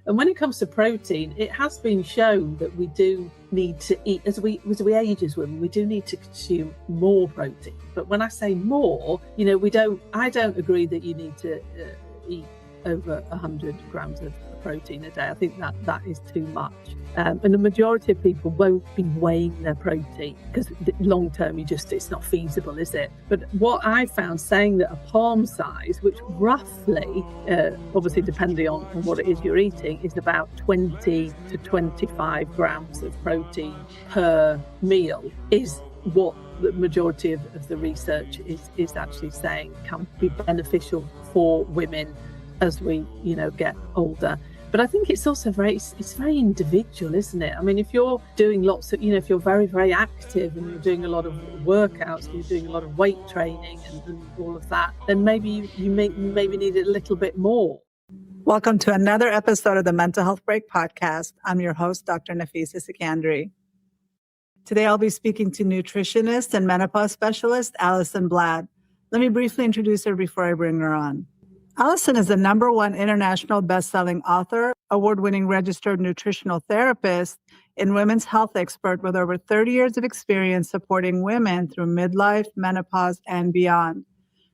And when it comes to protein, it has been shown that we do need to eat, as we age as women, we do need to consume more protein. But when I say more, I don't agree that you need to eat over 100 grams of protein a day. I think that is too much. And the majority of people won't be weighing their protein because long term, it's not feasible, is it? But what I found, saying that a palm size, which roughly, obviously depending on what it is you're eating, is about 20 to 25 grams of protein per meal, is what the majority of the research is actually saying can be beneficial for women as we get older. But I think it's also very individual, isn't it? I mean, if you're doing lots of, if you're very, very active and you're doing a lot of workouts, you're doing a lot of weight training and all of that, then maybe you maybe need it a little bit more. Welcome to another episode of the Mental Health Break podcast. I'm your host, Dr. Nafisa Sekandari. Today, I'll be speaking to nutritionist and menopause specialist, Alison Bladh. Let me briefly introduce her before I bring her on. Alison is the #1 international best-selling author, award-winning registered nutritional therapist, and women's health expert with over 30 years of experience supporting women through midlife, menopause, and beyond.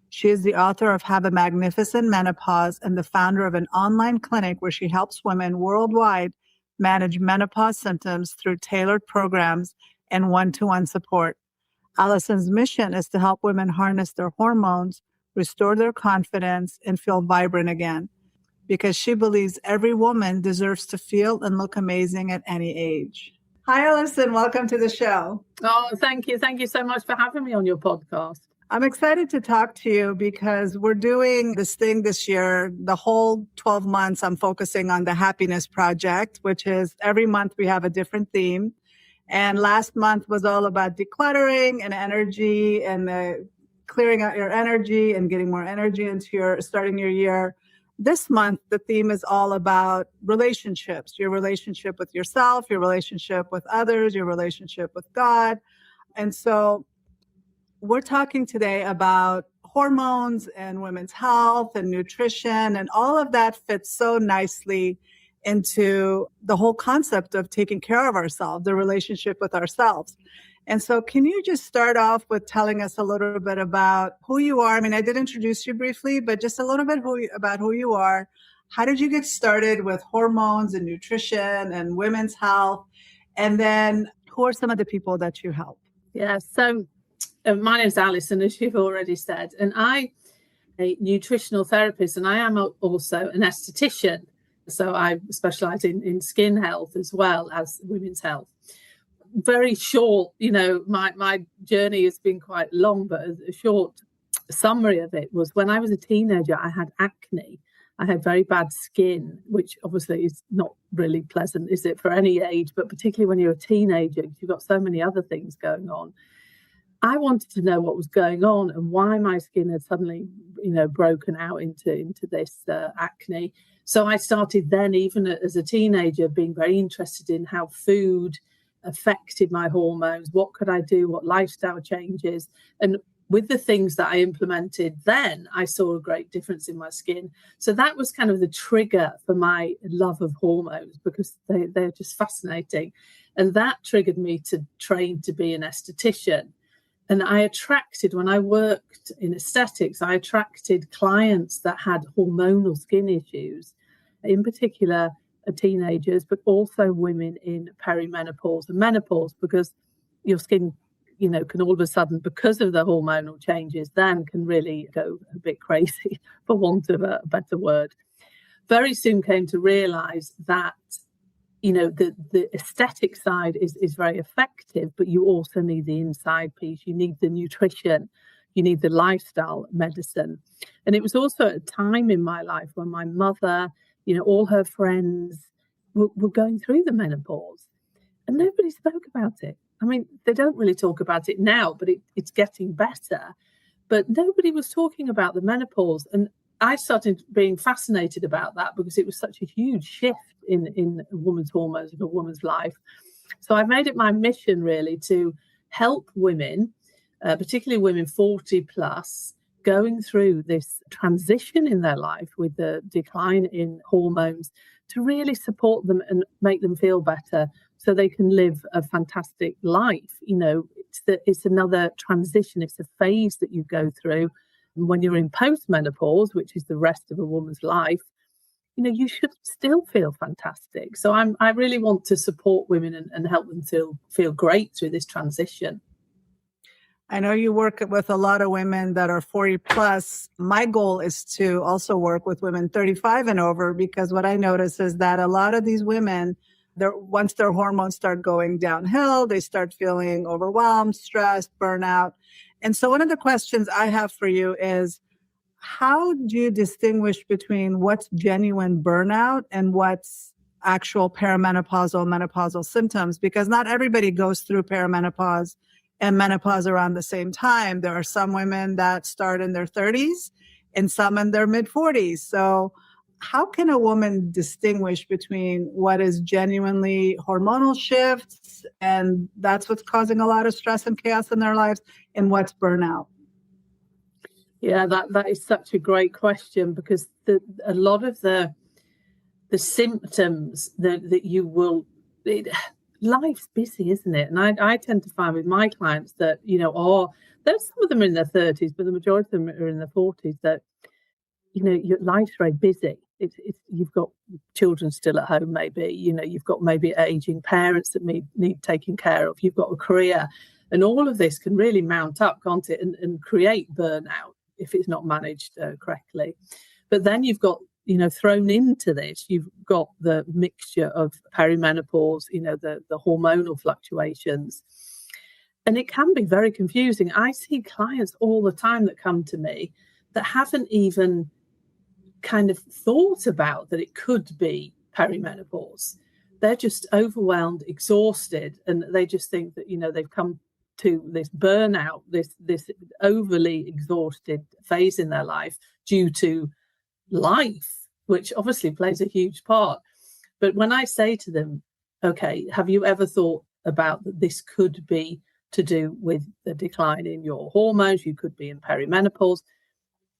She is the author of Have a Magnificent Menopause and the founder of an online clinic where she helps women worldwide manage menopause symptoms through tailored programs and one-to-one support. Alison's mission is to help women harness their hormones, restore their confidence, and feel vibrant again, because she believes every woman deserves to feel and look amazing at any age. Hi, Alison. Welcome to the show. Oh, thank you. Thank you so much for having me on your podcast. I'm excited to talk to you because we're doing this thing this year. The whole 12 months, I'm focusing on the Happiness Project, which is every month we have a different theme. And last month was all about decluttering and energy and clearing out your energy and getting more energy into starting your year. This month, the theme is all about relationships, your relationship with yourself, your relationship with others, your relationship with God. And so we're talking today about hormones and women's health and nutrition, and all of that fits so nicely into the whole concept of taking care of ourselves, the relationship with ourselves. And so can you just start off with telling us a little bit about who you are? I mean, I did introduce you briefly, but just a little bit about who you are. How did you get started with hormones and nutrition and women's health? And then who are some of the people that you help? Yeah, so my name is Alison, as you've already said, and I'm a nutritional therapist, and I am also an esthetician. So I specialize in skin health as well as women's health. Very short, my journey has been quite long, but a short summary of it was when I was a teenager, I had acne. I had very bad skin, which obviously is not really pleasant, is it, for any age, but particularly when you're a teenager, you've got so many other things going on. I wanted to know what was going on and why my skin had suddenly, broken out into this acne. So I started then, even as a teenager, being very interested in how food affected my hormones. What could I do? What lifestyle changes? And with the things that I implemented then, I saw a great difference in my skin. So that was kind of the trigger for my love of hormones, because they're just fascinating. And that triggered me to train to be an esthetician. And I attracted, when I worked in aesthetics, I attracted clients that had hormonal skin issues, in particular teenagers, but also women in perimenopause and menopause, because your skin, can all of a sudden, because of the hormonal changes, then can really go a bit crazy, for want of a better word. Very soon came to realize that, the aesthetic side is very effective, but you also need the inside piece. You need the nutrition, you need the lifestyle medicine. And it was also a time in my life when my mother, all her friends were going through the menopause, and nobody spoke about it. I mean, they don't really talk about it now, but it's getting better. But nobody was talking about the menopause. And I started being fascinated about that because it was such a huge shift in a woman's hormones, in a woman's life. So I made it my mission, really, to help women, particularly women 40 plus, going through this transition in their life with the decline in hormones to really support them and make them feel better so they can live a fantastic life. It's another transition. It's a phase that you go through. And when you're in postmenopause, which is the rest of a woman's life, you should still feel fantastic. So I really want to support women and help them feel great through this transition. I know you work with a lot of women that are 40 plus. My goal is to also work with women 35 and over, because what I notice is that a lot of these women, once their hormones start going downhill, they start feeling overwhelmed, stressed, burnout. And so one of the questions I have for you is, how do you distinguish between what's genuine burnout and what's actual perimenopausal, menopausal symptoms? Because not everybody goes through perimenopause and menopause around the same time. There are some women that start in their 30s and some in their mid 40s. So how can a woman distinguish between what is genuinely hormonal shifts, and that's what's causing a lot of stress and chaos in their lives, and what's burnout? Yeah, that is such a great question, because a lot of the symptoms that you will... life's busy, isn't it? And I tend to find with my clients that, there's some of them in their 30s, but the majority of them are in their 40s, that, your life's very busy. You've got children still at home, maybe, you've got maybe aging parents that need taking care of. You've got a career, and all of this can really mount up, can't it? And create burnout if it's not managed correctly. But then you've got, thrown into this, you've got the mixture of perimenopause, the hormonal fluctuations. And it can be very confusing. I see clients all the time that come to me that haven't even kind of thought about that it could be perimenopause. They're just overwhelmed, exhausted, and they just think that, they've come to this burnout, this overly exhausted phase in their life due to life, which obviously plays a huge part. But when I say to them, okay, have you ever thought about that this could be to do with the decline in your hormones? You could be in perimenopause.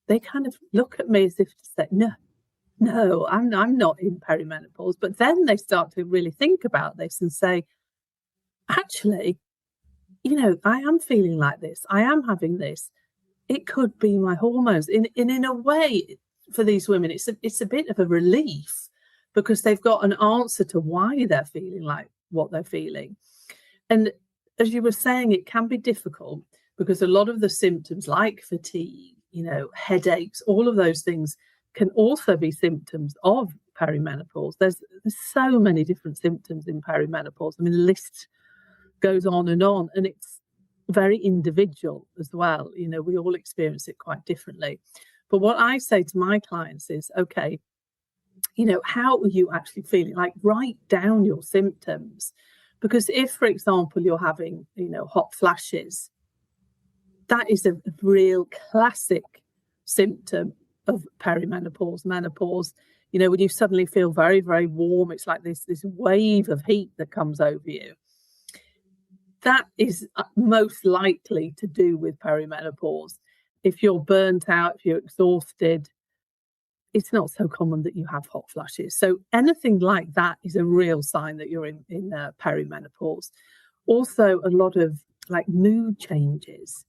They kind of look at me as if to say, no, I'm not in perimenopause. But then they start to really think about this and say, actually, I am feeling like this. I am having this. It could be my hormones. In a way, for these women, it's a bit of a relief, because they've got an answer to why they're feeling like what they're feeling. And as you were saying, it can be difficult because a lot of the symptoms like fatigue, headaches, all of those things can also be symptoms of perimenopause. There's so many different symptoms in perimenopause. I mean, the list goes on, and it's very individual as well. We all experience it quite differently. But what I say to my clients is, okay, how are you actually feeling? Like, write down your symptoms. Because if, for example, you're having, hot flashes, that is a real classic symptom of perimenopause, menopause. When you suddenly feel very, very warm, it's like this wave of heat that comes over you. That is most likely to do with perimenopause. If you're burnt out, if you're exhausted, it's not so common that you have hot flashes. So anything like that is a real sign that you're in perimenopause. Also, a lot of mood changes.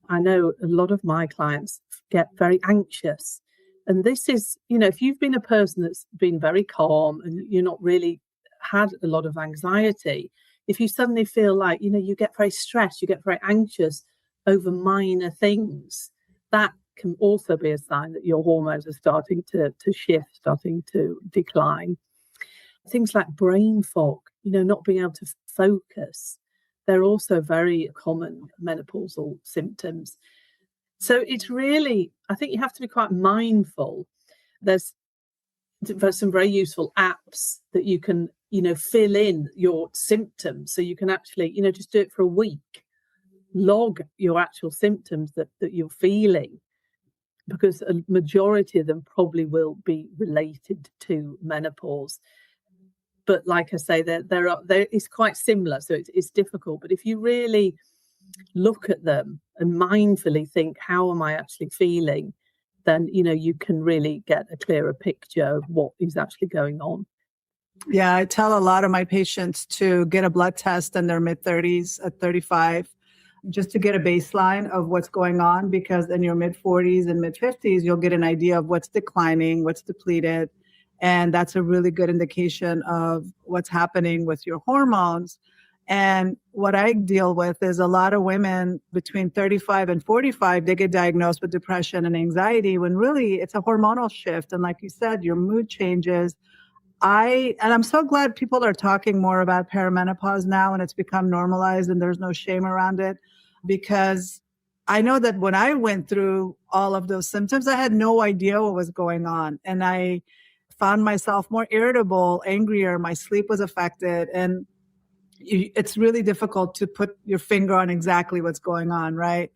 I know a lot of my clients get very anxious. And this is, if you've been a person that's been very calm and you're not really had a lot of anxiety, if you suddenly feel like, you get very stressed, you get very anxious over minor things, that can also be a sign that your hormones are starting to shift, starting to decline. Things like brain fog, not being able to focus, they're also very common menopausal symptoms. So it's really, I think you have to be quite mindful. There's some very useful apps that you can, fill in your symptoms. So you can actually, just do it for a week, log your actual symptoms that you're feeling, because a majority of them probably will be related to menopause. But like I say, it's quite similar, so it's difficult. But if you really look at them and mindfully think, how am I actually feeling? Then, you can really get a clearer picture of what is actually going on. Yeah, I tell a lot of my patients to get a blood test in their mid-30s at 35, just to get a baseline of what's going on, because in your mid-40s and mid-50s, you'll get an idea of what's declining, what's depleted. And that's a really good indication of what's happening with your hormones. And what I deal with is a lot of women between 35 and 45, they get diagnosed with depression and anxiety when really it's a hormonal shift. And like you said, your mood changes. I'm so glad people are talking more about perimenopause now, and it's become normalized and there's no shame around it, because I know that when I went through all of those symptoms, I had no idea what was going on. And I found myself more irritable, angrier, my sleep was affected. And it's really difficult to put your finger on exactly what's going on, right?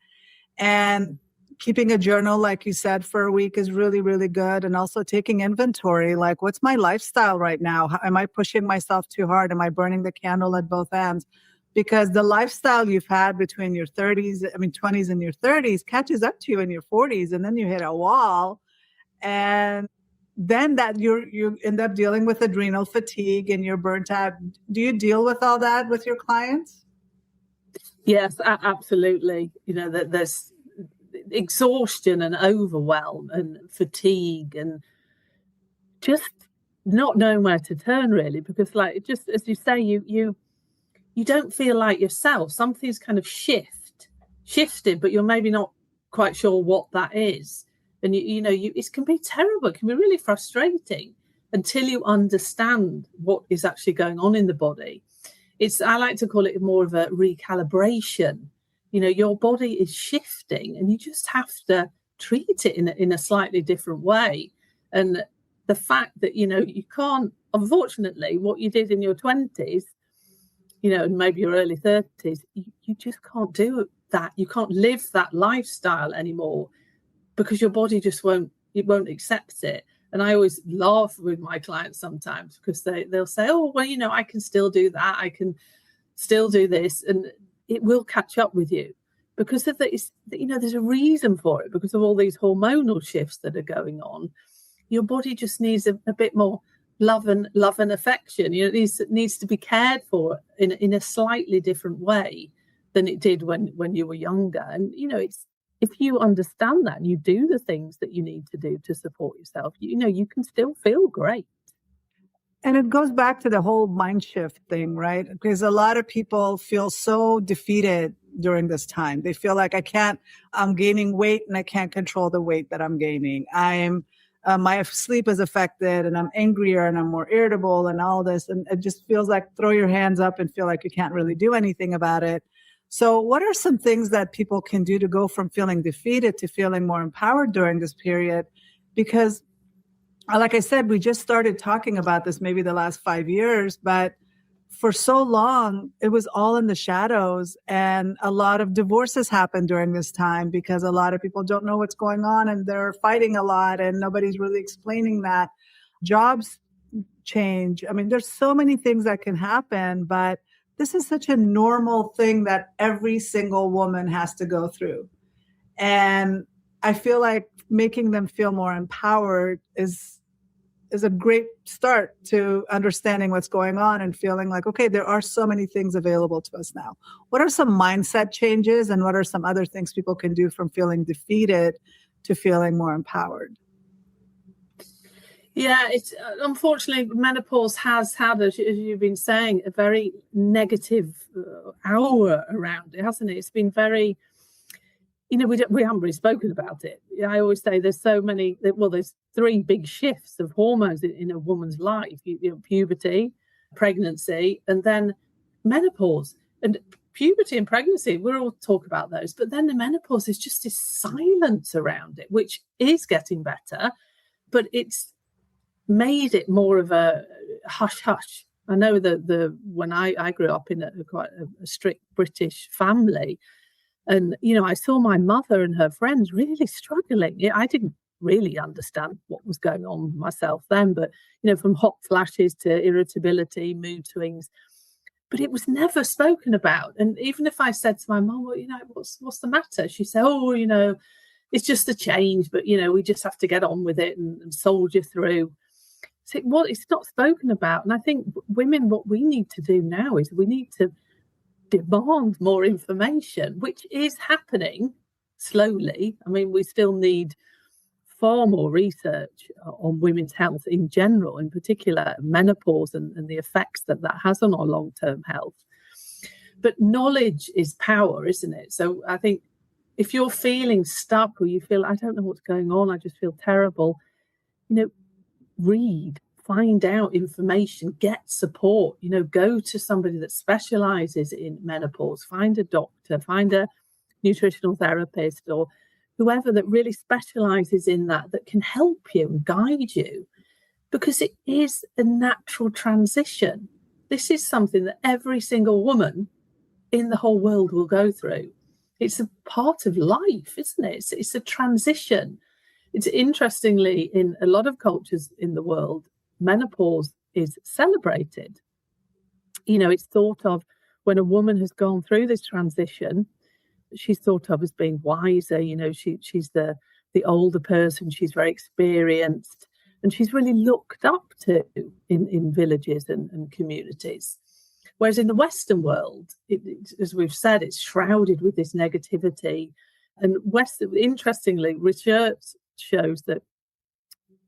And keeping a journal, like you said, for a week is really, really good. And also taking inventory, like, what's my lifestyle right now? Am I pushing myself too hard? Am I burning the candle at both ends? Because the lifestyle you've had between your 20s and your 30s catches up to you in your 40s. And then you hit a wall. And then that you end up dealing with adrenal fatigue and you're burnt out. Do you deal with all that with your clients? Yes, absolutely. That there's exhaustion and overwhelm and fatigue and just not knowing where to turn, really, because, like, just as you say, you don't feel like yourself. Something's kind of shifted, but you're maybe not quite sure what that is. And it can be terrible. It can be really frustrating until you understand what is actually going on in the body. I like to call it more of a recalibration. Your body is shifting and you just have to treat it in a slightly different way. And the fact that, you can't, unfortunately, what you did in your 20s, and maybe your early 30s, you just can't do that. You can't live that lifestyle anymore because your body just won't accept it. And I always laugh with my clients sometimes because they'll say, oh, well, I can still do that. I can still do this. And it will catch up with you because there's a reason for it, because of all these hormonal shifts that are going on. Your body just needs a bit more love and affection. It needs to be cared for in a slightly different way than it did when you were younger. And, it's, if you understand that and you do the things that you need to do to support yourself, you can still feel great. And it goes back to the whole mind shift thing, right? Because a lot of people feel so defeated during this time. They feel like I'm gaining weight and I can't control the weight that I'm gaining. My sleep is affected and I'm angrier and I'm more irritable and all this. And it just feels like throw your hands up and feel like you can't really do anything about it. So what are some things that people can do to go from feeling defeated to feeling more empowered during this period? Because, like I said, we just started talking about this maybe the last 5 years, but for so long, it was all in the shadows. And a lot of divorces happened during this time because a lot of people don't know what's going on and they're fighting a lot and nobody's really explaining that. Jobs change. There's so many things that can happen, but this is such a normal thing that every single woman has to go through. And I feel like making them feel more empowered is a great start to understanding what's going on and feeling like, okay, there are so many things available to us now. What are some mindset changes and what are some other things people can do from feeling defeated to feeling more empowered? Yeah, it's unfortunately menopause has had, as you've been saying, a very negative aura around it, hasn't it? It's been very, we haven't really spoken about it. I always say there's so many. There's three big shifts of hormones in a woman's life: puberty, pregnancy, and then menopause. And puberty and pregnancy, we'll all talk about those. But then the menopause is just this silence around it, which is getting better, but it's made it more of a hush. I know that when I grew up in quite a strict British family, and I saw my mother and her friends really struggling. I didn't really understand what was going on myself then, but from hot flashes to irritability, mood swings, but it was never spoken about. And even if I said to my mum, well, what's the matter? She said, oh, it's just a change, but, we just have to get on with it and soldier through. So, well, it's not spoken about. And I think women, what we need to do now is we need to demand more information, which is happening slowly. I mean, we still need far more research on women's health in general, in particular menopause and the effects that has on our long-term health. But knowledge is power, isn't it? So I think if you're feeling stuck or you feel, I don't know what's going on, I just feel terrible, read, find out information, get support, go to somebody that specializes in menopause, find a doctor, find a nutritional therapist or whoever that really specializes in that can help you and guide you, because it is a natural transition. This is something that every single woman in the whole world will go through. It's a part of life, isn't it? It's a transition. It's interestingly, in a lot of cultures in the world, menopause is celebrated. It's thought of when a woman has gone through this transition, she's thought of as being wiser. She's the older person, she's very experienced, and she's really looked up to in villages and communities. Whereas in the Western world, as we've said, it's shrouded with this negativity. And interestingly, research shows that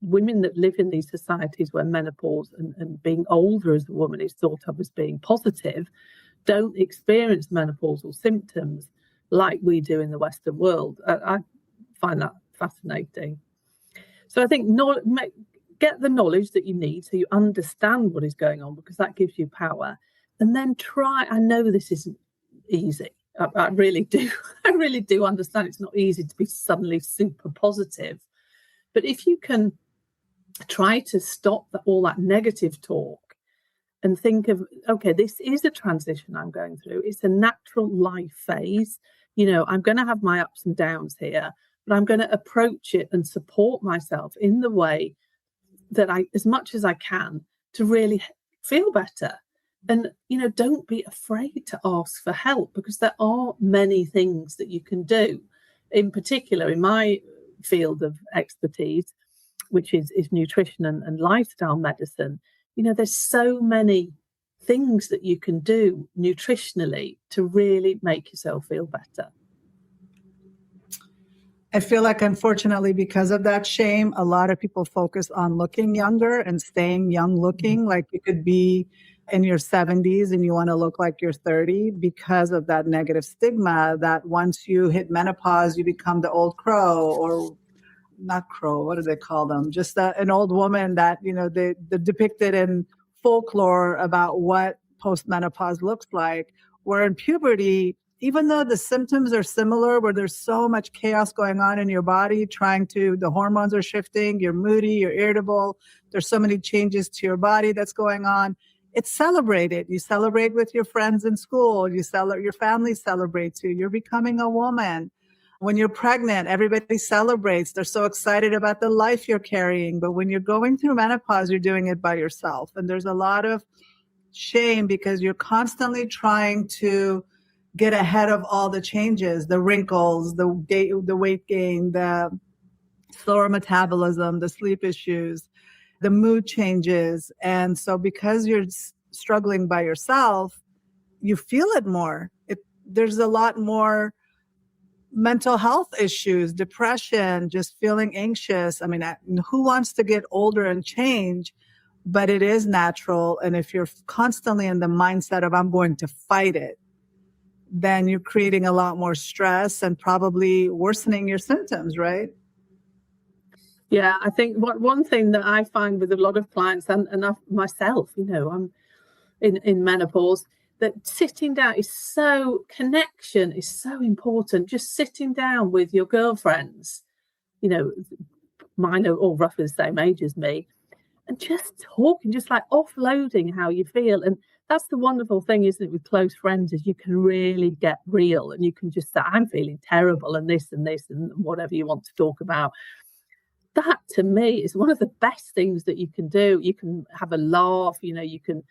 women that live in these societies where menopause and being older as a woman is thought of as being positive don't experience menopausal symptoms like we do in the Western world. I find that fascinating. So I think get the knowledge that you need so you understand what is going on, because that gives you power. And then I know this isn't easy. I really do. I really do understand it's not easy to be suddenly super positive. But if you can try to stop all that negative talk and think of, okay, this is a transition I'm going through. It's a natural life phase. I'm going to have my ups and downs here, but I'm going to approach it and support myself in the way that as much as I can, to really feel better. And, don't be afraid to ask for help, because there are many things that you can do. In particular, in my field of expertise, which is nutrition and lifestyle medicine, there's so many things that you can do nutritionally to really make yourself feel better. I feel like, unfortunately, because of that shame, a lot of people focus on looking younger and staying young looking. Like you could be in your 70s and you want to look like you're 30 because of that negative stigma that once you hit menopause, you become the old crow, or not crow, what do they call them? Just an old woman that, they depicted in folklore about what postmenopause looks like. Where in puberty, even though the symptoms are similar, where there's so much chaos going on in your body, the hormones are shifting, you're moody, you're irritable, there's so many changes to your body that's going on. It's celebrated. You celebrate with your friends in school. Your family celebrates you. You're becoming a woman. When you're pregnant, everybody celebrates. They're so excited about the life you're carrying. But when you're going through menopause, you're doing it by yourself. And there's a lot of shame because you're constantly trying to get ahead of all the changes, the wrinkles, the weight gain, the slower metabolism, the sleep issues, the mood changes. And so because you're struggling by yourself, you feel it more. There's a lot more mental health issues, depression, just feeling anxious. I mean, who wants to get older and change? But it is natural. And if you're constantly in the mindset of, I'm going to fight it, then you're creating a lot more stress and probably worsening your symptoms, right? Yeah, I think one thing that I find with a lot of clients and myself, I'm in menopause, that sitting down connection is so important. Just sitting down with your girlfriends, mine are all roughly the same age as me, and just talking, just like offloading how you feel. And that's the wonderful thing, isn't it, with close friends, is you can really get real and you can just say, I'm feeling terrible and this and whatever you want to talk about. That to me is one of the best things that you can do. You can have a laugh, you can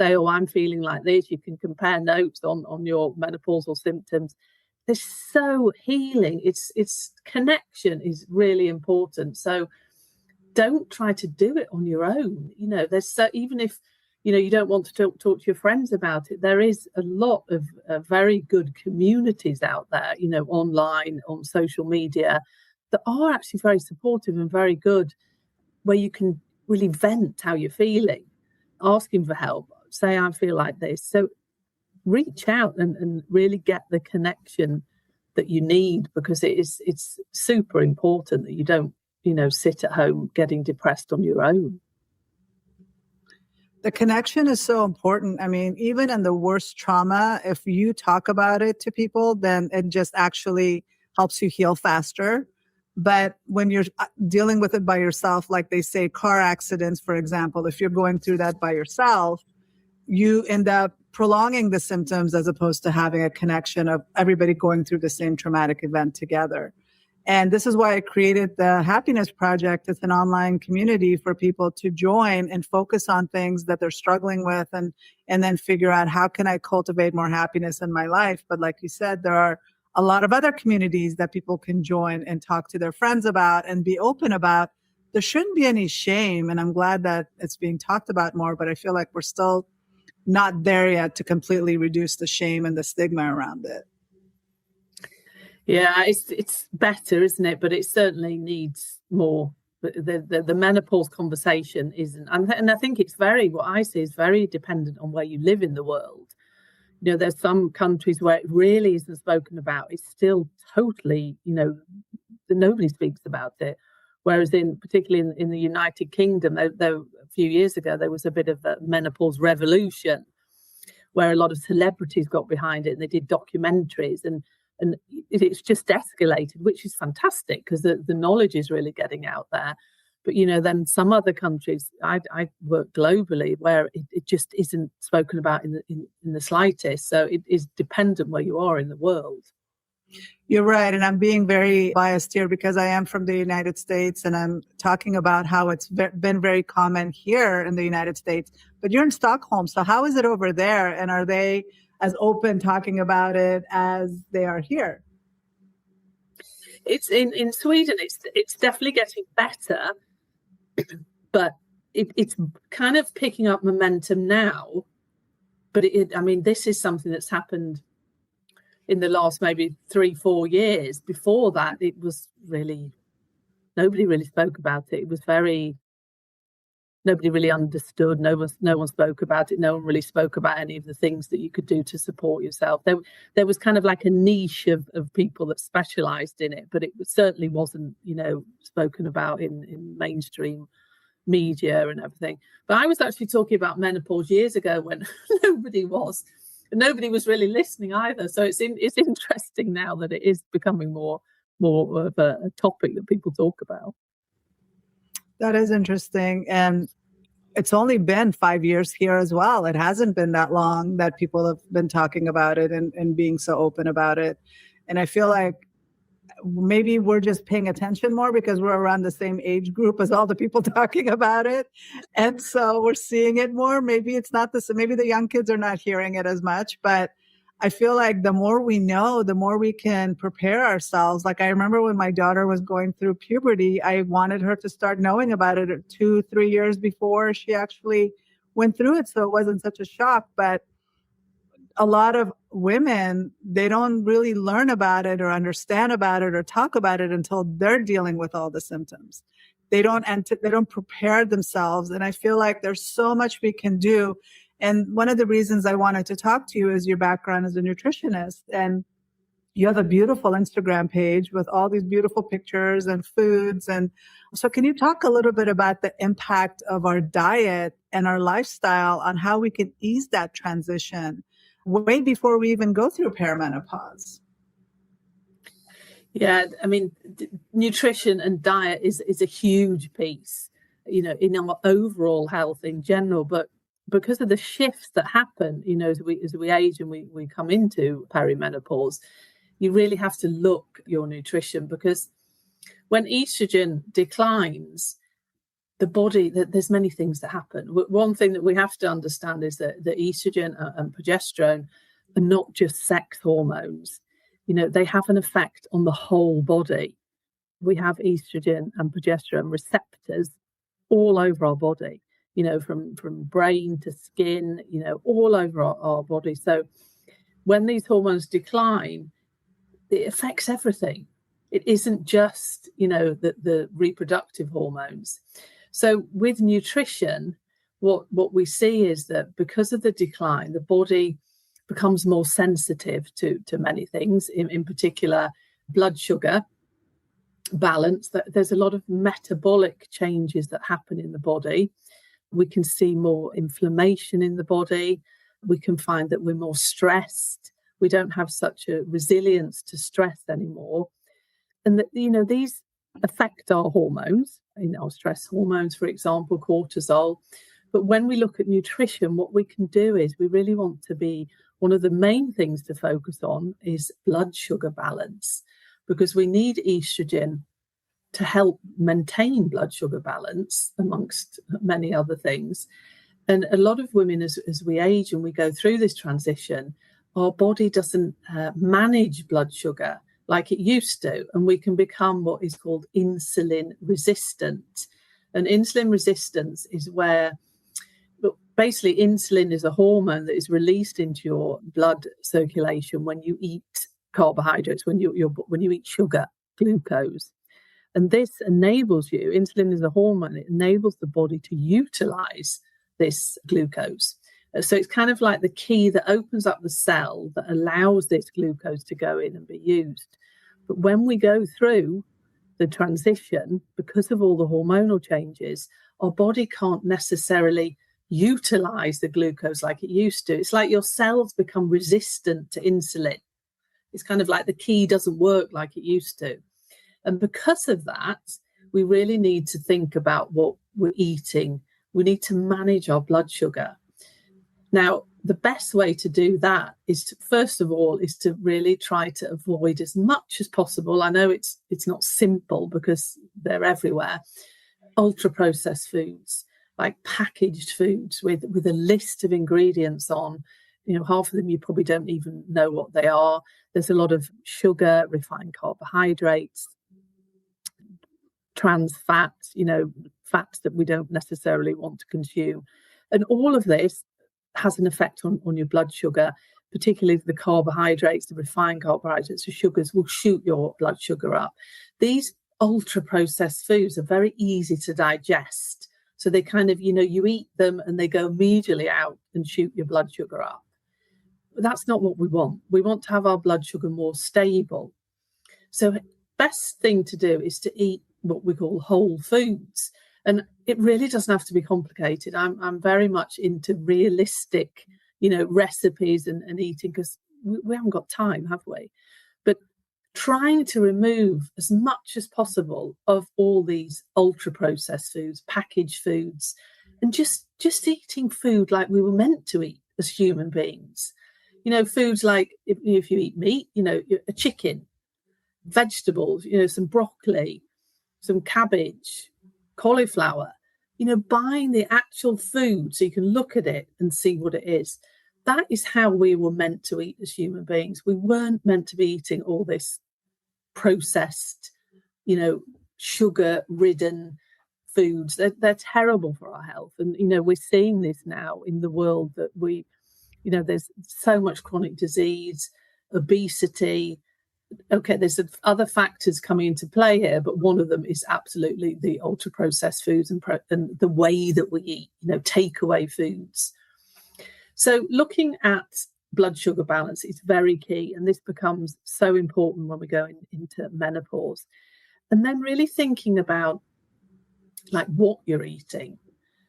say, oh, I'm feeling like this. You can compare notes on your menopausal symptoms. They're so healing. It's connection is really important. So don't try to do it on your own. Even if you don't want to talk to your friends about it, there is a lot of very good communities out there, online, on social media, that are actually very supportive and very good, where you can really vent how you're feeling, asking for help, say, I feel like this. So reach out and really get the connection that you need, because it's super important that you don't, sit at home getting depressed on your own. The connection is so important. I mean, even in the worst trauma, if you talk about it to people, then it just actually helps you heal faster. But when you're dealing with it by yourself, like they say, car accidents, for example, if you're going through that by yourself, you end up prolonging the symptoms as opposed to having a connection of everybody going through the same traumatic event together. And this is why I created the Happiness Project. It's an online community for people to join and focus on things that they're struggling with, and then figure out, how can I cultivate more happiness in my life? But like you said, there are a lot of other communities that people can join and talk to their friends about and be open about. There shouldn't be any shame. And I'm glad that it's being talked about more, but I feel like we're still not there yet to completely reduce the shame and the stigma around it. Yeah, it's better, isn't it? But it certainly needs more. The menopause conversation isn't, and I think it's what I see is very dependent on where you live in the world. There's some countries where it really isn't spoken about. It's still totally, nobody speaks about it. Whereas particularly in the United Kingdom, there a few years ago, there was a bit of a menopause revolution, where a lot of celebrities got behind it, and they did documentaries, and it's just escalated, which is fantastic, because the knowledge is really getting out there. But, then some other countries, I work globally, where it just isn't spoken about in the slightest. So it is dependent where you are in the world. You're right. And I'm being very biased here because I am from the United States, and I'm talking about how it's been very common here in the United States. But you're in Stockholm. So how is it over there? And are they as open talking about it as they are here? It's in Sweden, it's definitely getting better, but it's kind of picking up momentum now. But this is something that's happened in the last maybe 3-4 years. Before that, it was really, nobody really spoke about it. It was nobody really understood. No one spoke about it. No one really spoke about any of the things that you could do to support yourself. There was kind of like a niche of people that specialized in it, but it certainly wasn't, spoken about in mainstream media and everything. But I was actually talking about menopause years ago when nobody was really listening either. So it's interesting now that it is becoming more of a topic that people talk about. That is interesting. And it's only been 5 years here as well. It hasn't been that long that people have been talking about it and being so open about it. And I feel like maybe we're just paying attention more because we're around the same age group as all the people talking about it. And so we're seeing it more. Maybe it's not the same. Maybe the young kids are not hearing it as much, but I feel like the more we know, the more we can prepare ourselves. Like I remember when my daughter was going through puberty, I wanted her to start knowing about it 2-3 years before she actually went through it. So it wasn't such a shock. But a lot of women, they don't really learn about it or understand about it or talk about it until they're dealing with all the symptoms. They don't prepare themselves. And I feel like there's so much we can do. And one of the reasons I wanted to talk to you is your background as a nutritionist. And you have a beautiful Instagram page with all these beautiful pictures and foods. And so can you talk a little bit about the impact of our diet and our lifestyle on how we can ease that transition way before we even go through perimenopause? Yeah, nutrition and diet is a huge piece, in our overall health in general. But because of the shifts that happen, as we age and we come into perimenopause, you really have to look at your nutrition, because when estrogen declines, the body, that there's many things that happen. One thing that we have to understand is that the estrogen and progesterone are not just sex hormones. They have an effect on the whole body. We have estrogen and progesterone receptors all over our body, from brain to skin, all over our body. So when these hormones decline, it affects everything. It isn't just, the reproductive hormones. So with nutrition, what we see is that because of the decline, the body becomes more sensitive to many things, in particular blood sugar balance. That there's a lot of metabolic changes that happen in the body. We can see more inflammation in the body. We can find that we're more stressed. We don't have such a resilience to stress anymore. And that, these affect our hormones, our stress hormones, for example, cortisol. But when we look at nutrition, what we can do is we really want to be, one of the main things to focus on is blood sugar balance, because we need estrogen to help maintain blood sugar balance, amongst many other things. And a lot of women, as we age and we go through this transition, our body doesn't manage blood sugar like it used to, and we can become what is called insulin resistant. And insulin resistance is where, basically, insulin is a hormone that is released into your blood circulation when you eat carbohydrates, when you eat sugar, glucose. And this enables you, insulin is a hormone, it enables the body to utilize this glucose. So it's kind of like the key that opens up the cell that allows this glucose to go in and be used. But when we go through the transition, because of all the hormonal changes, our body can't necessarily utilize the glucose like it used to. It's like your cells become resistant to insulin. It's kind of like the key doesn't work like it used to. And because of that, we really need to think about what we're eating. We need to manage our blood sugar. Now, the best way to do that is to, first of all, is to really try to avoid as much as possible. I know it's not simple because they're everywhere. Ultra-processed foods, like packaged foods with a list of ingredients on. Half of them you probably don't even know what they are. There's a lot of sugar, refined carbohydrates, trans fats, fats that we don't necessarily want to consume. And all of this has an effect on your blood sugar, particularly the carbohydrates, the refined carbohydrates, the sugars will shoot your blood sugar up. These ultra-processed foods are very easy to digest. So they kind of, you eat them and they go immediately out and shoot your blood sugar up. But that's not what we want. We want to have our blood sugar more stable. So best thing to do is to eat what we call whole foods. And it really doesn't have to be complicated. I'm very much into realistic, recipes and eating, because we haven't got time, have we? But trying to remove as much as possible of all these ultra-processed foods, packaged foods, and just eating food like we were meant to eat as human beings. Foods like, if you eat meat, a chicken, vegetables, some broccoli, some cabbage, cauliflower, buying the actual food so you can look at it and see what it is. That is how we were meant to eat as human beings. We weren't meant to be eating all this processed, sugar-ridden foods. They're terrible for our health. And, we're seeing this now in the world that there's so much chronic disease, obesity. Okay, there's other factors coming into play here, but one of them is absolutely the ultra-processed foods and the way that we eat, takeaway foods. So looking at blood sugar balance is very key, and this becomes so important when we go into menopause. And then really thinking about like what you're eating.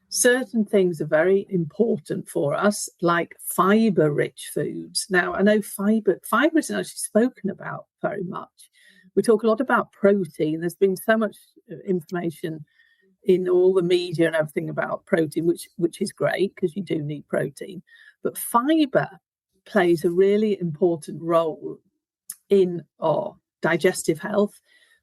Certain things are very important for us, like fiber-rich foods. Now, I know fiber isn't actually spoken about very much. We talk a lot about protein. There's been so much information in all the media and everything about protein, which is great because you do need protein. But fiber plays a really important role in our digestive health,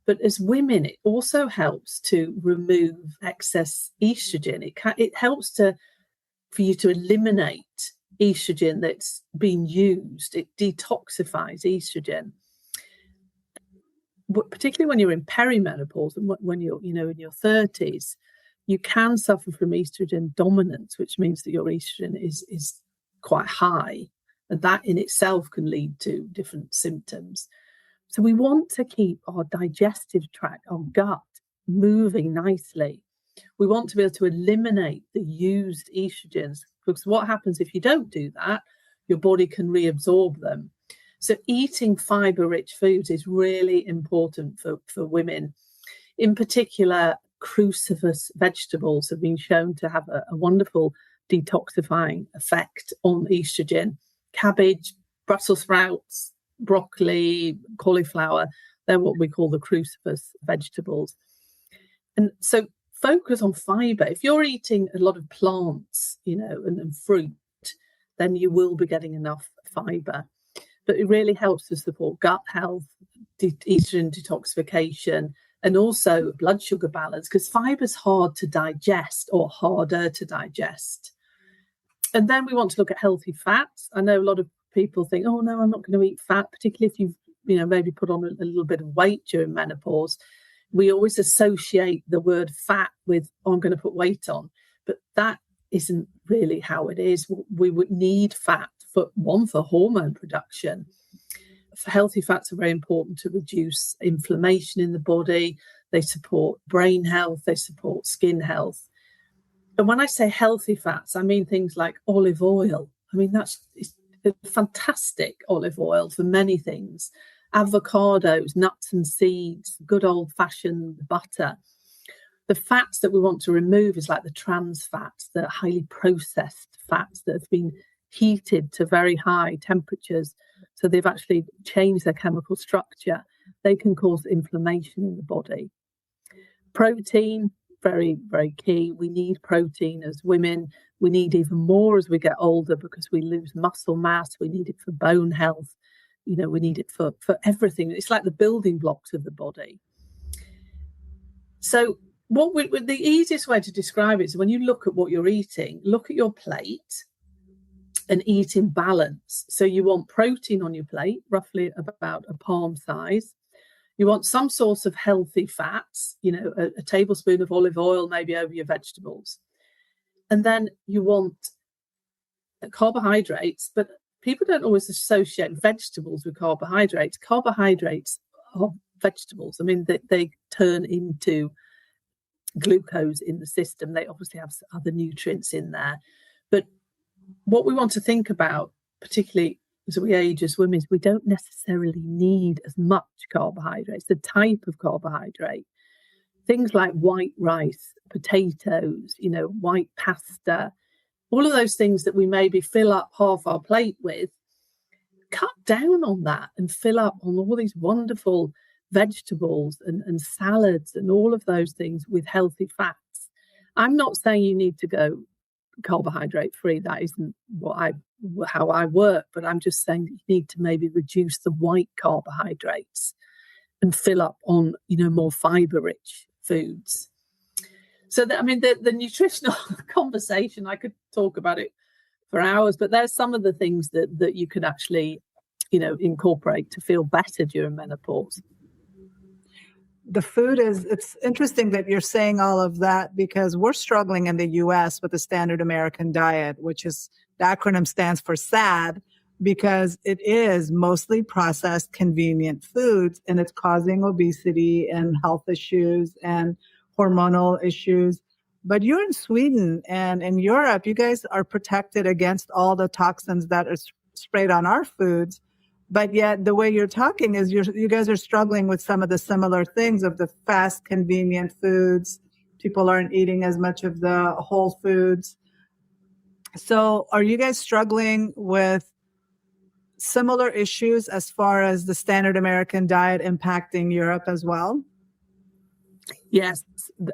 But as women, it also helps to remove excess estrogen. It helps for you to eliminate estrogen that's been used. It detoxifies estrogen, particularly when you're in perimenopause and when you're in your 30s. You can suffer from estrogen dominance, which means that your estrogen is quite high, and that in itself can lead to different symptoms. So we want to keep our digestive tract, our gut, moving nicely. We want to be able to eliminate the used estrogens, because what happens if you don't do that? Your body can reabsorb them. So eating fiber-rich foods is really important for women. In particular, cruciferous vegetables have been shown to have a wonderful detoxifying effect on estrogen. Cabbage, Brussels sprouts, broccoli, cauliflower, they're what we call the cruciferous vegetables. And so focus on fiber. If you're eating a lot of plants, and fruit, then you will be getting enough fiber. But it really helps to support gut health, estrogen detoxification, and also blood sugar balance, because fiber's hard to digest, or harder to digest. And then we want to look at healthy fats. I know a lot of people think, oh no, I'm not going to eat fat, particularly if you've maybe put on a little bit of weight during menopause. We always associate the word fat with, oh, I'm going to put weight on, but that isn't really how it is. We would need fat for hormone production. Healthy fats are very important to reduce inflammation in the body. They support brain health. They support skin health. And when I say healthy fats, I mean things like olive oil. I mean, it's fantastic, olive oil, for many things. Avocados, nuts and seeds, good old-fashioned butter. The fats that we want to remove is like the trans fats, the highly processed fats that have been heated to very high temperatures. So they've actually changed their chemical structure. They can cause inflammation in the body. Protein, very, very key. We need protein as women. We need even more as we get older, because we lose muscle mass. We need it for bone health. We need it for everything. It's like the building blocks of the body. So the easiest way to describe it is, when you look at what you're eating, look at your plate and eat in balance. So you want protein on your plate, roughly about a palm size. You want some source of healthy fats, a tablespoon of olive oil maybe over your vegetables. And then you want carbohydrates, but people don't always associate vegetables with carbohydrates. Carbohydrates are vegetables. I mean, they turn into glucose in the system. They obviously have other nutrients in there. But what we want to think about, particularly as we age as women, is we don't necessarily need as much carbohydrates. The type of carbohydrate, things like white rice, potatoes, white pasta, all of those things that we maybe fill up half our plate with, cut down on that and fill up on all these wonderful vegetables and salads and all of those things with healthy fats. I'm not saying you need to go carbohydrate free. That isn't how I work, but I'm just saying that you need to maybe reduce the white carbohydrates and fill up on more fiber rich foods. So the nutritional conversation, I could talk about it for hours, but there's some of the things that you could actually incorporate to feel better during menopause. The food it's interesting that you're saying all of that, because we're struggling in the US with the standard American diet, which is, the acronym stands for SAD, because it is mostly processed, convenient foods, and it's causing obesity and health issues and hormonal issues. But you're in Sweden and in Europe, you guys are protected against all the toxins that are sprayed on our foods. But yet the way you're talking is you guys are struggling with some of the similar things of the fast, convenient foods. People aren't eating as much of the whole foods. So are you guys struggling with similar issues as far as the standard American diet impacting Europe as well? Yes,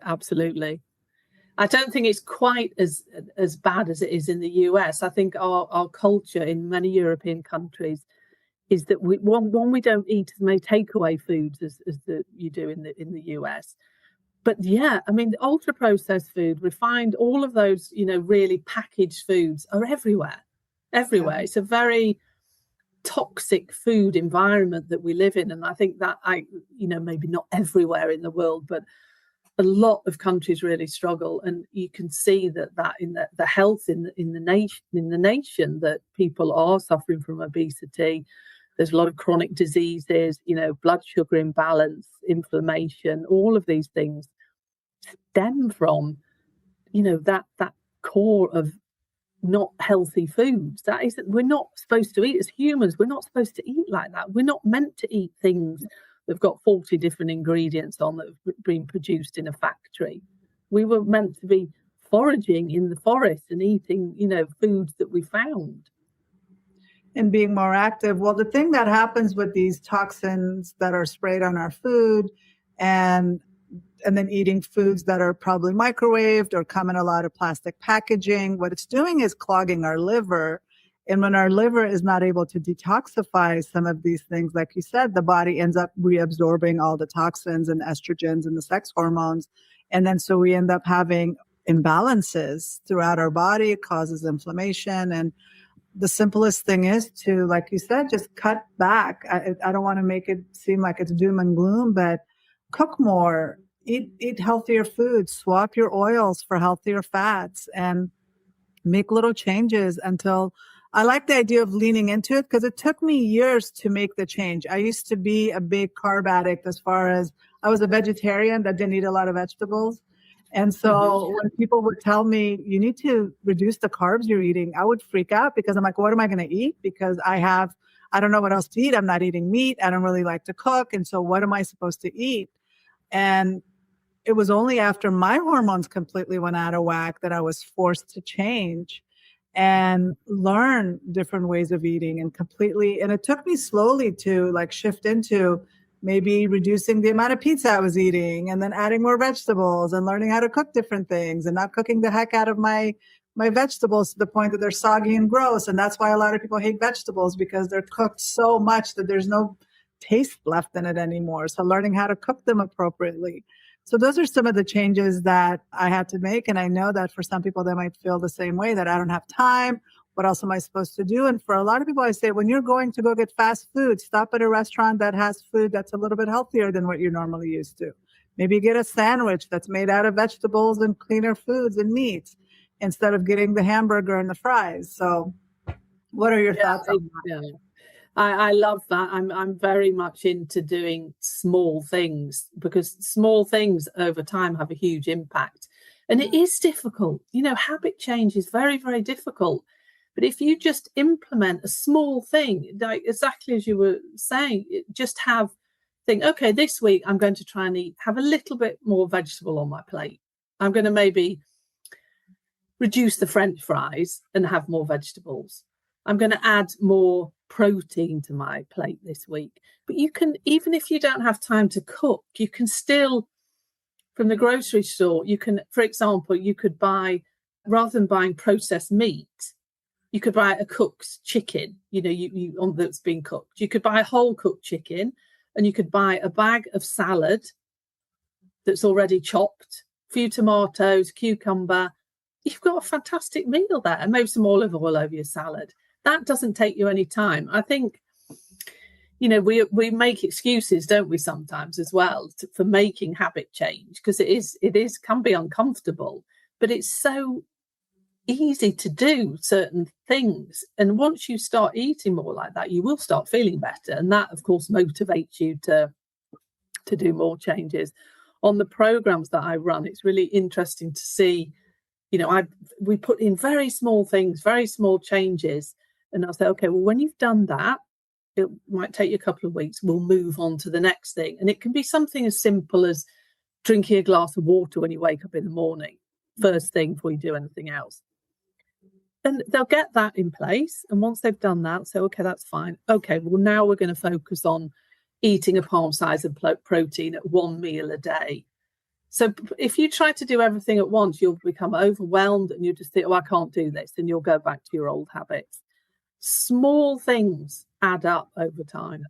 absolutely. I don't think it's quite as bad as it is in the US. I think our culture in many European countries is that we don't eat as many takeaway foods as you do in the US. But yeah, I mean, ultra processed food, refined, all of those, really packaged foods are everywhere. Yeah. It's a very toxic food environment that we live in. And I think that maybe not everywhere in the world, but a lot of countries really struggle. And you can see that in the health in the nation, that people are suffering from obesity. There's a lot of chronic diseases, blood sugar imbalance, inflammation, all of these things stem from, that core of not healthy foods. That is, we're not supposed to eat as humans. We're not supposed to eat like that. We're not meant to eat things that've got 40 different ingredients on that have been produced in a factory. We were meant to be foraging in the forest and eating, foods that we found. And being more active. Well, the thing that happens with these toxins that are sprayed on our food and then eating foods that are probably microwaved or come in a lot of plastic packaging, what it's doing is clogging our liver. And when our liver is not able to detoxify some of these things, like you said, the body ends up reabsorbing all the toxins and estrogens and the sex hormones. And then so we end up having imbalances throughout our body. It causes inflammation. And the simplest thing is to, like you said, just cut back. I don't want to make it seem like it's doom and gloom, but cook more, eat healthier foods, swap your oils for healthier fats, and make little changes until I like the idea of leaning into it, because it took me years to make the change. I used to be a big carb addict, as far as I was a vegetarian that didn't eat a lot of vegetables. And so when people would tell me, you need to reduce the carbs you're eating, I would freak out, because I'm like, what am I going to eat? Because I don't know what else to eat. I'm not eating meat. I don't really like to cook. And so what am I supposed to eat? And it was only after my hormones completely went out of whack that I was forced to change and learn different ways of eating and it took me slowly to shift into maybe reducing the amount of pizza I was eating, and then adding more vegetables and learning how to cook different things and not cooking the heck out of my vegetables to the point that they're soggy and gross. And that's why a lot of people hate vegetables, because they're cooked so much that there's no taste left in it anymore. So learning how to cook them appropriately. So those are some of the changes that I had to make. And I know that for some people, they might feel the same way, that I don't have time. What else am I supposed to do? And for a lot of people, I say, when you're going to go get fast food, stop at a restaurant that has food that's a little bit healthier than what you're normally used to. Maybe get a sandwich that's made out of vegetables and cleaner foods and meats, instead of getting the hamburger and the fries. So what are your thoughts on that? Yeah. I love that. I'm very much into doing small things, because small things over time have a huge impact. And it is difficult. Habit change is very, very difficult. But if you just implement a small thing, like exactly as you were saying, just think, okay, this week I'm going to try and have a little bit more vegetable on my plate. I'm going to maybe reduce the French fries and have more vegetables. I'm going to add more protein to my plate this week. But you can, even if you don't have time to cook, you can still, from the grocery store, you can, for example, you could buy, rather than buying processed meat, you could buy a cooked chicken, that's been cooked. You could buy a whole cooked chicken, and you could buy a bag of salad that's already chopped, a few tomatoes, cucumber. You've got a fantastic meal there, and maybe some olive oil over your salad. That doesn't take you any time. I think, we make excuses, don't we, sometimes as well, for making habit change, because it can be uncomfortable, but it's so easy to do certain things. And once you start eating more like that, you will start feeling better. And that, of course, motivates you to do more changes. On the programs that I run, it's really interesting to see, we put in very small things, very small changes. And I'll say, okay, well, when you've done that, it might take you a couple of weeks. We'll move on to the next thing. And it can be something as simple as drinking a glass of water when you wake up in the morning, first thing before you do anything else. And they'll get that in place. And once they've done that, say, okay, that's fine. Okay, well, now we're going to focus on eating a palm size of protein at one meal a day. So if you try to do everything at once, you'll become overwhelmed and you just think, oh, I can't do this. And you'll go back to your old habits. small things add up over time.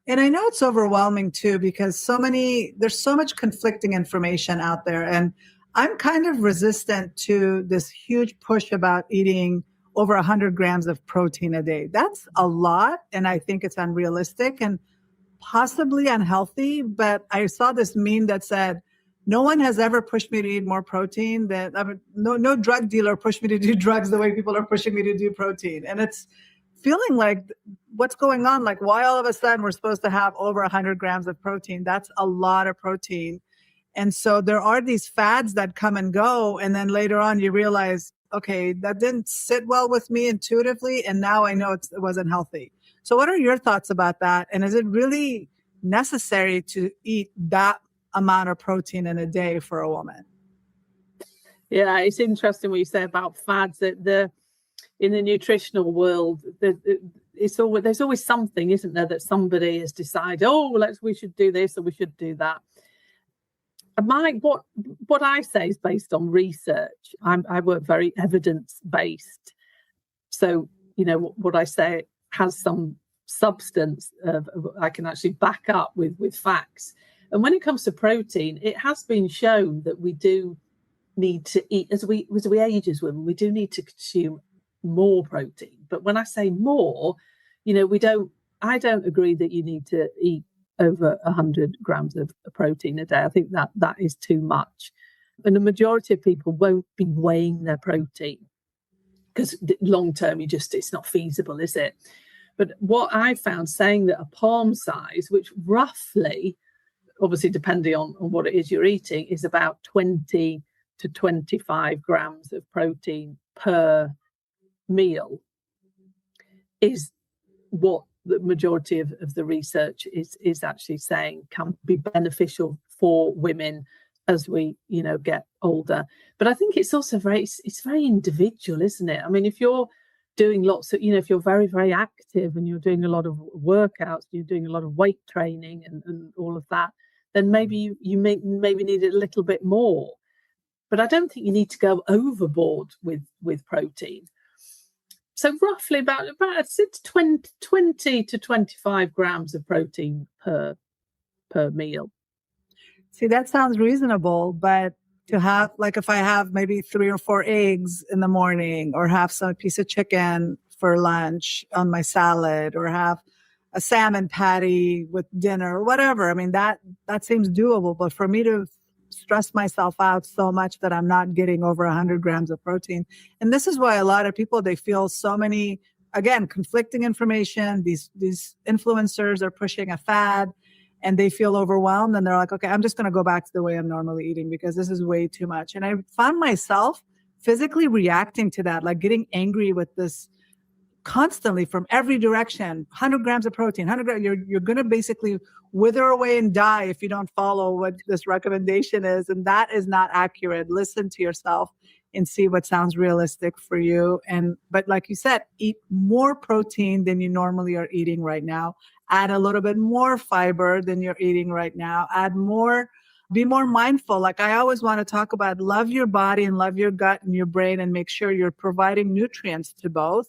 And I know it's overwhelming too, because there's so much conflicting information out there. And I'm kind of resistant to this huge push about eating over 100 grams of protein a day. That's a lot. And I think it's unrealistic and possibly unhealthy. But I saw this meme that said, no one has ever pushed me to eat more protein. No drug dealer pushed me to do drugs the way people are pushing me to do protein. And it's feeling like, what's going on? Like, why all of a sudden we're supposed to have over 100 grams of protein? That's a lot of protein. And so there are these fads that come and go. And then later on you realize, okay, that didn't sit well with me intuitively. And now I know it wasn't healthy. So what are your thoughts about that? And is it really necessary to eat that amount of protein in a day for a woman? Yeah, it's interesting what you say about fads. That in the nutritional world, there's always something, isn't there, that somebody has decided, we should do this or we should do that. What I say is based on research. I work very evidence-based. So, what I say has some substance I can actually back up with facts. And when it comes to protein, it has been shown that we do need to eat, as we age as women, we do need to consume more protein. But when I say more, I don't agree that you need to eat over 100 grams of protein a day. I think that is too much. And the majority of people won't be weighing their protein because long term, it's not feasible, is it? But what I found, saying that a palm size, which roughly, obviously depending on what it is you're eating, is about 20 to 25 grams of protein per meal, is what the majority of the research is actually saying can be beneficial for women as we get older. But I think it's also very individual, isn't it? I mean, if you're doing lots of, if you're very, very active and you're doing a lot of workouts, you're doing a lot of weight training and all of that, then maybe you maybe need a little bit more. But I don't think you need to go overboard with protein. So roughly about 20 to 25 grams of protein per meal. See, that sounds reasonable, but to have, like, if I have maybe 3 or 4 eggs in the morning, or have some piece of chicken for lunch on my salad, or have a salmon patty with dinner or whatever, I mean, that seems doable. But for me to stress myself out so much that I'm not getting over 100 grams of protein. And this is why a lot of people, they feel so many, again, conflicting information. These influencers are pushing a fad and they feel overwhelmed and they're like, okay, I'm just going to go back to the way I'm normally eating because this is way too much. And I found myself physically reacting to that, like getting angry with this constantly from every direction. 100 grams of protein, 100 grams, you're going to basically wither away and die if you don't follow what this recommendation is. And that is not accurate. Listen to yourself and see what sounds realistic for you. But like you said, eat more protein than you normally are eating right now. Add a little bit more fiber than you're eating right now. Be more mindful. Like I always want to talk about, love your body and love your gut and your brain and make sure you're providing nutrients to both.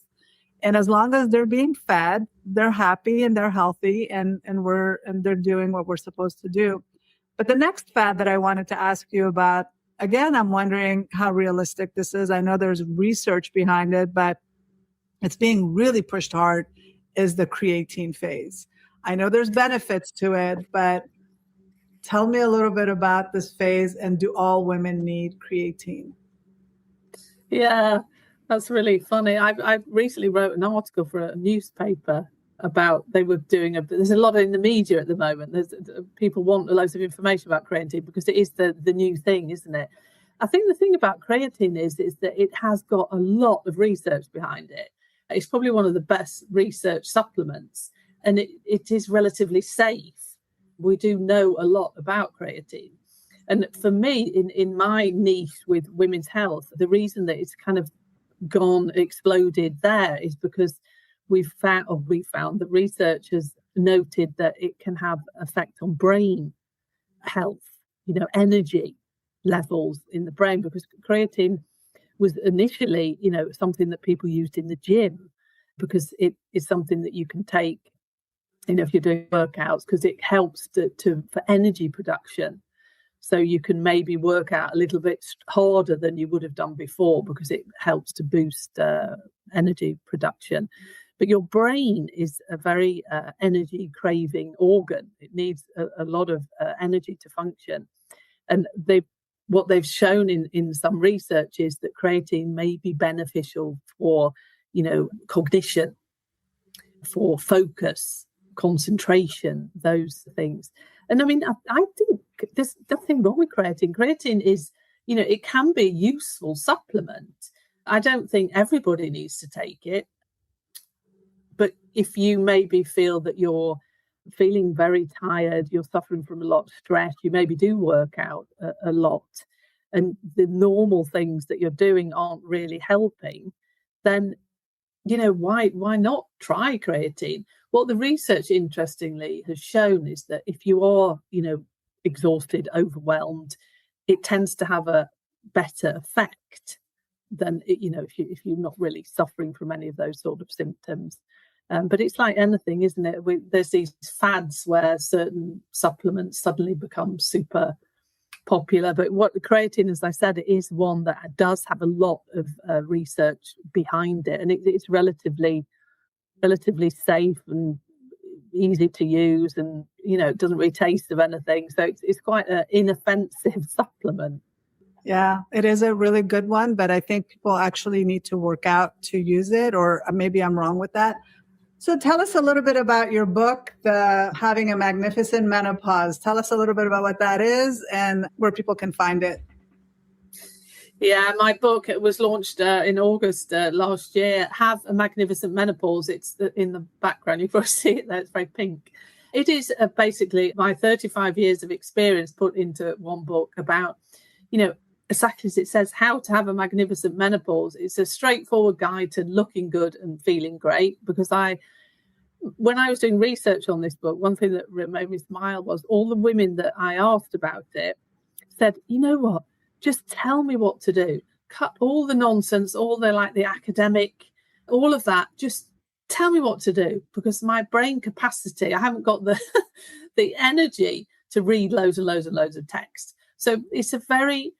And as long as they're being fed, they're happy and they're healthy and they're doing what we're supposed to do. But the next fad that I wanted to ask you about, again, I'm wondering how realistic this is. I know there's research behind it, but it's being really pushed hard, is the creatine phase. I know there's benefits to it, but tell me a little bit about this phase, and do all women need creatine? Yeah, that's really funny. I recently wrote an article for a newspaper about, they were doing there's a lot in the media at the moment. People want loads of information about creatine because it is the new thing, isn't it? I think the thing about creatine is that it has got a lot of research behind it. It's probably one of the best research supplements, and it is relatively safe. We do know a lot about creatine. And for me, in my niche with women's health, the reason that it's kind of exploded there is because we found that research has noted that it can have effect on brain health, energy levels in the brain, because creatine was initially, something that people used in the gym. because it is something that you can take, if you're doing workouts, because it helps for energy production. So you can maybe work out a little bit harder than you would have done before, because it helps to boost energy production. But your brain is a very energy craving organ. It needs a lot of energy to function. And what they've shown in some research is that creatine may be beneficial for, cognition, for focus, concentration, those things. And I mean, I think there's nothing wrong with creatine. Creatine is, it can be a useful supplement. I don't think everybody needs to take it. But if you maybe feel that you're feeling very tired, you're suffering from a lot of stress, you maybe do work out a lot, and the normal things that you're doing aren't really helping, then, why not try creatine? What the research, interestingly, has shown is that if you are, exhausted, overwhelmed, it tends to have a better effect than, if you're not really suffering from any of those sort of symptoms. But it's like anything, isn't it? There's these fads where certain supplements suddenly become super popular. But what the creatine, as I said, it is one that does have a lot of research behind it, and it's relatively safe and easy to use, and it doesn't really taste of anything. So it's quite an inoffensive supplement. Yeah, it is a really good one, but I think people actually need to work out to use it, or maybe I'm wrong with that. So tell us a little bit about your book, Having a Magnificent Menopause. Tell us a little bit about what that is and where people can find it. Yeah, my book, it was launched in August last year. Have a Magnificent Menopause. It's in the background. You can see it there. It's very pink. It is basically my 35 years of experience put into one book about, exactly as it says, how to have a magnificent menopause. It's a straightforward guide to looking good and feeling great, because when I was doing research on this book, one thing that made me smile was all the women that I asked about it said, you know what, just tell me what to do. Cut all the nonsense, all the academic, all of that. Just tell me what to do, because my brain capacity, I haven't got the the energy to read loads and loads and loads of text. So it's a very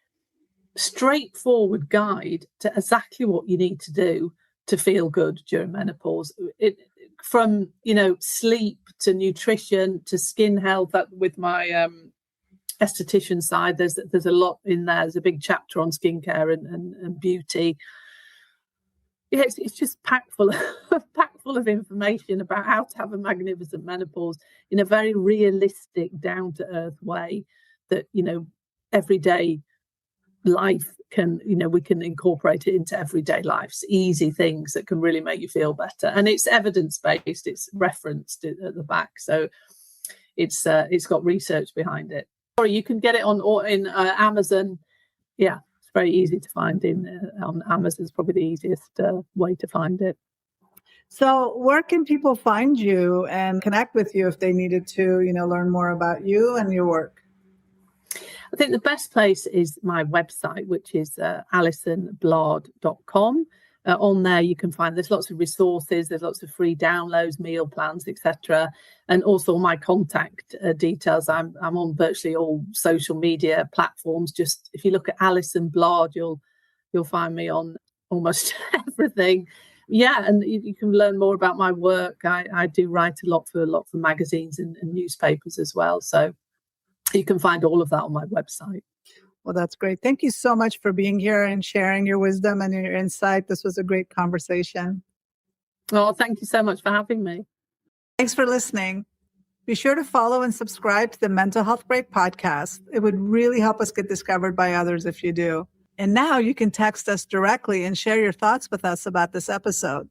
straightforward guide to exactly what you need to do to feel good during menopause. From sleep to nutrition to skin health. With my esthetician side, there's a lot in there. There's a big chapter on skincare and beauty. Yeah, it's just packed full of information about how to have a magnificent menopause in a very realistic, down to earth way that everyday life can, we can incorporate it into everyday life. It's easy things that can really make you feel better, and it's evidence-based. It's referenced at the back, so it's got research behind it. Sorry, you can get it in Amazon. Yeah, it's very easy to find on Amazon. It's probably the easiest way to find it. So where can people find you and connect with you if they needed to, learn more about you and your work? I think the best place is my website, which is alisonbladh.com. On there, you can find there's lots of resources, there's lots of free downloads, meal plans, etc. And also my contact details. I'm on virtually all social media platforms. Just if you look at Alison Bladh, you'll find me on almost everything. Yeah, and you can learn more about my work. I do write a lot for magazines and newspapers as well. So you can find all of that on my website. Well, that's great. Thank you so much for being here and sharing your wisdom and your insight. This was a great conversation. Oh, thank you so much for having me. Thanks for listening. Be sure to follow and subscribe to the Mental Health Break podcast. It would really help us get discovered by others if you do. And now you can text us directly and share your thoughts with us about this episode.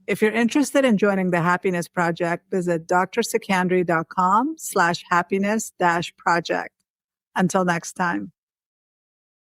If you're interested in joining the Happiness Project, visit drsekandari.com/happiness-project. Until next time.